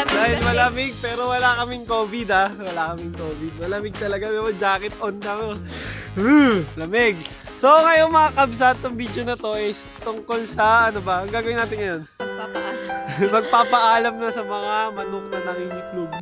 Dahil malamig, pero wala kaming COVID ah. Wala kaming COVID. Malamig talaga. May jacket on na. Lamig. So ngayon mga kabsat, itong video na to is tungkol sa ano ba? Ang gagawin natin ngayon? Magpapaalam. Magpapaalam na sa mga manok na nangingitlog.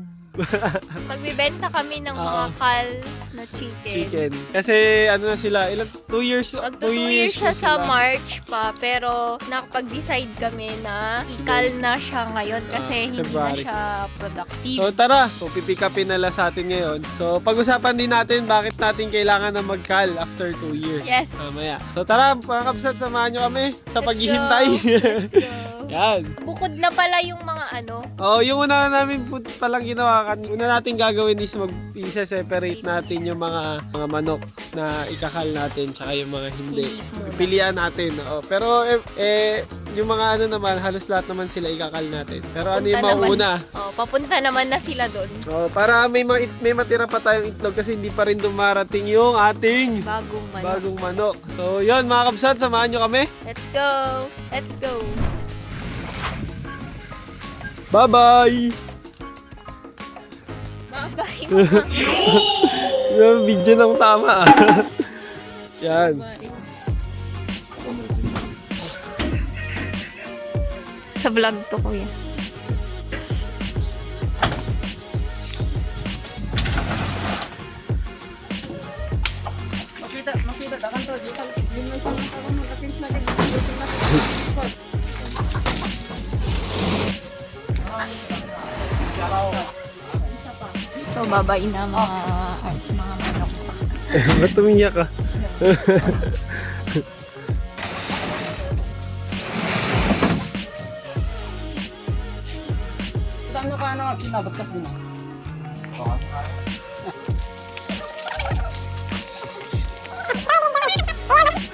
Magbibenta kami ng mga kal na chicken. Kasi ano na sila, ilang 2 years? Magto 2 years siya sa March pa, pero nakapag-decide kami na ikal na siya ngayon kasi hindi na February. siya productive. So tara, so pipick upin na lang sa atin ngayon. So pag-usapan din natin bakit natin kailangan na mag-cal after 2 years. Yes. Mamaya. So tara, mga kabsat, samahan nyo kami sa paghihintay. Let's go. Yan. Bukod na pala yung mga ano. Oh, yung una namin palang ginawa, una natin gagawin is i-separate natin yung mga manok na ikakal natin tsaka yung mga hindi. Pilihan natin. Oh, pero yung mga ano naman, halos lahat naman sila ikakal natin. Pero ano yung mauna? Papunta naman na sila doon. Oh, para may matira pa tayong itlog kasi hindi pa rin dumarating yung ating bagong manok. So, yun mga kabsat, samahan nyo kami. Let's go! Let's go! Bye-bye! Bye-bye! Yung video ng tama. Yan. Sa vlog to, kuya. Makita, dakan to. Dito, yun may isang tawang mag-apins natin. So, babain na mga manok. Ba't tumiyak ka? Ano ka na pinabot kasi mo?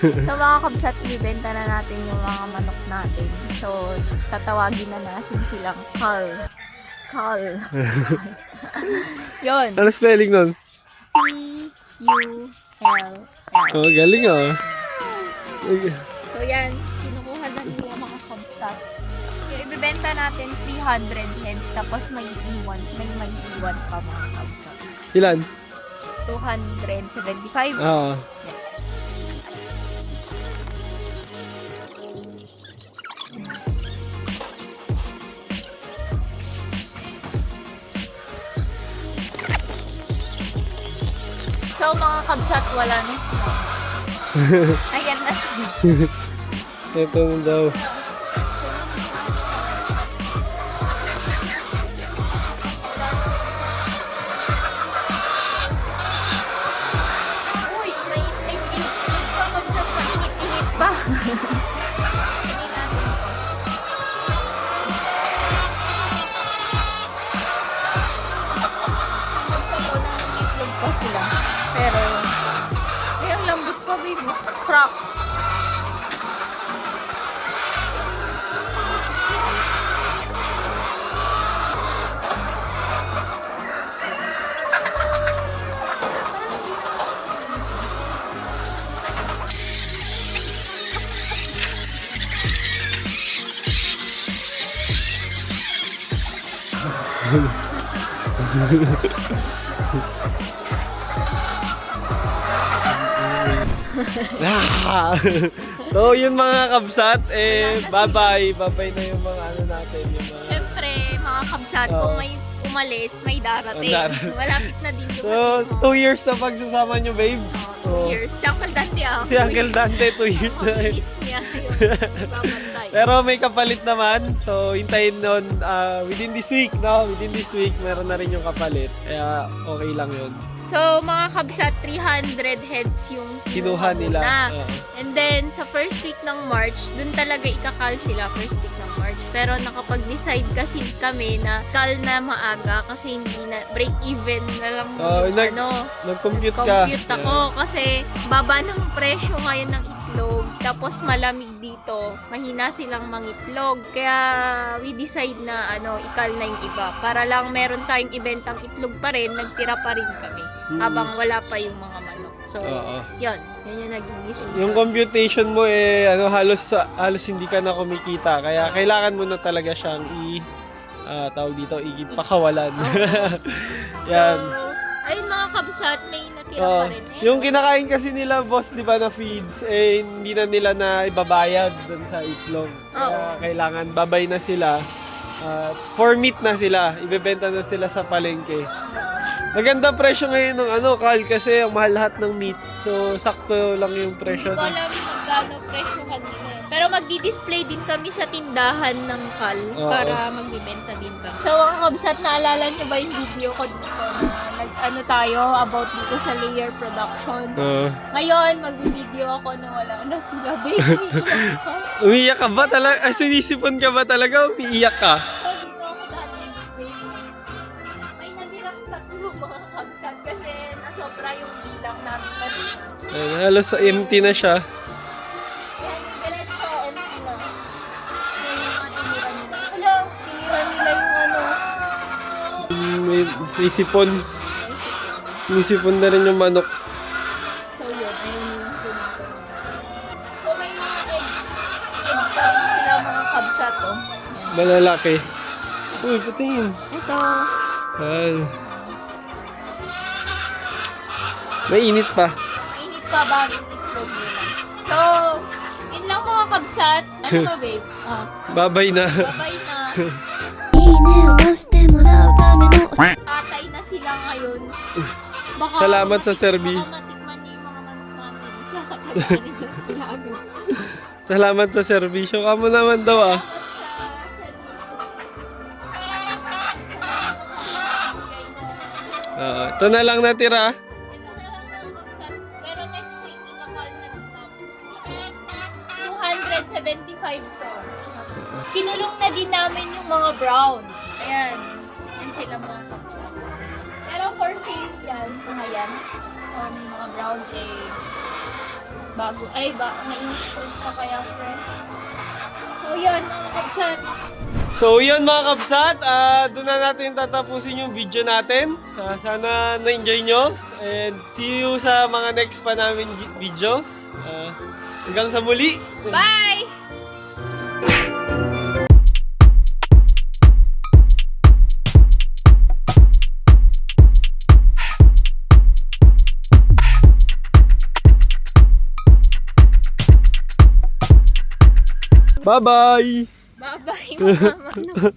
So mga kabsat, ibibenta na natin yung mga manok natin. So, tatawagin na natin silang Cal. Yun. Ano spelling nun? C-U-L-L. Oh, galing ah. So yan, kinukuha na nila mga kabsat. Yung ibibenta natin 300 heads, tapos may iwan pa mga kabsat. Ilan? 275. Oo. So mga kabsat, wala na sila. Ayan na sila. Ito na daw. Uy, may init pa kabsat, mainit-init pa. Gusto ko na itlog pa sila. Pero, ay, ang lambos pa, baby. Crack. So yun mga kabsat, bye-bye. Bye-bye na yung mga ano natin. Yung mga... Siyempre, mga kabsat, kung may umalis, may darating. Malapit na din So, dumating. 2 years na pagsasama nyo, babe. 2 years. Si Uncle Dante Si Uncle Dante, 2 years na rin. Miss niya yung babantay. Pero may kapalit naman. So, hintayin nun within this week, no? Within this week, meron na rin yung kapalit. Kaya, okay lang yun. So, mga kabsat, 300 heads yung Kinuha nila. muna. And then, sa first week ng March, dun talaga ikakal sila first week ng March. Pero nakapag-decide kasi kami na kal na maaga kasi hindi na break-even na lang Nag-compute ka. compute ako kasi baba ng presyo ngayon ng itlog. Tapos malamig dito. Mahina silang mangitlog. Kaya we decide na ikal na yung iba. Para lang meron tayong ibentang itlog pa rin, nagtira pa rin kami. Habang wala pa yung mga manok. So, yun yung naging decision. Yung computation mo halos hindi ka na kumikita. Kaya kailangan mo na talaga siyang tawag dito, ipakawalan. So, Yan. ayun mga kabsat, may natira pa rin. Yung kinakain kasi nila, boss, di ba, na feeds, eh, hindi na nila na ibabayad dun sa itlog. Kaya kailangan babay na sila. For meat na sila. Ibebenta na sila sa palengke. Maganda presyo ngayon ng Carl, kasi ang mahal lahat ng meat. So, sakto lang yung presyo. Hindi ko alam magkano presyohan nila. Pero magdi-display din kami sa tindahan ng Cal para magbibenta din kami. So mga kabsat, naalala niyo ba yung video ko dito na nag-ano tayo about dito sa layer production? Ngayon, mag-video ako na wala na sila, baby. Umiiyak ka ba talaga? Sinisipon ka ba talaga? Umiiyak ka? Sabi ko ako dati, baby. May natirang tatlo mga kabsat kasi nasobra yung bilang namin na dito. Halos empty na siya. Yan, diretso, empty na. Yan yung mga tinira nila. Hello, tinira nila yung May sipon. May sipon na rin yung manok. So yun, ayun yung pinito. So may mga eggs. Eggs pa rin sila mga kabsat, oh. Malalaki. Uy, patingin. Ito. May init pa. Mainit pa bagong itlog nila. So, yun lang mga kabsat. Ano ba, babe? Babay na. Babay na. いいねを押してもらうための Tatay na sila ngayon. Baka Salamat sa Serbi. Baka matikman niyo yung mga manok namin. Sa katagalan nila. Ilago. Salamat sa serbisyo. Kamo naman daw ito na lang natira. Ito na lang ng kabsat. Pero next week, inakal na din namin. 275 to. Kinulong na din namin yung mga brown. Ayan. Yan sila mga kabsat. Pero for sale yan. Mga yan. May mga brown eggs. Bago. Ay, na-install pa kaya fresh. So yun mga kabsat. So yun mga kabsat, doon na natin tatapusin yung video natin. Sana na-enjoy nyo. And see you sa mga next pa namin videos. Hanggang sa muli. Bye! Bye-bye! Bye-bye mga manok.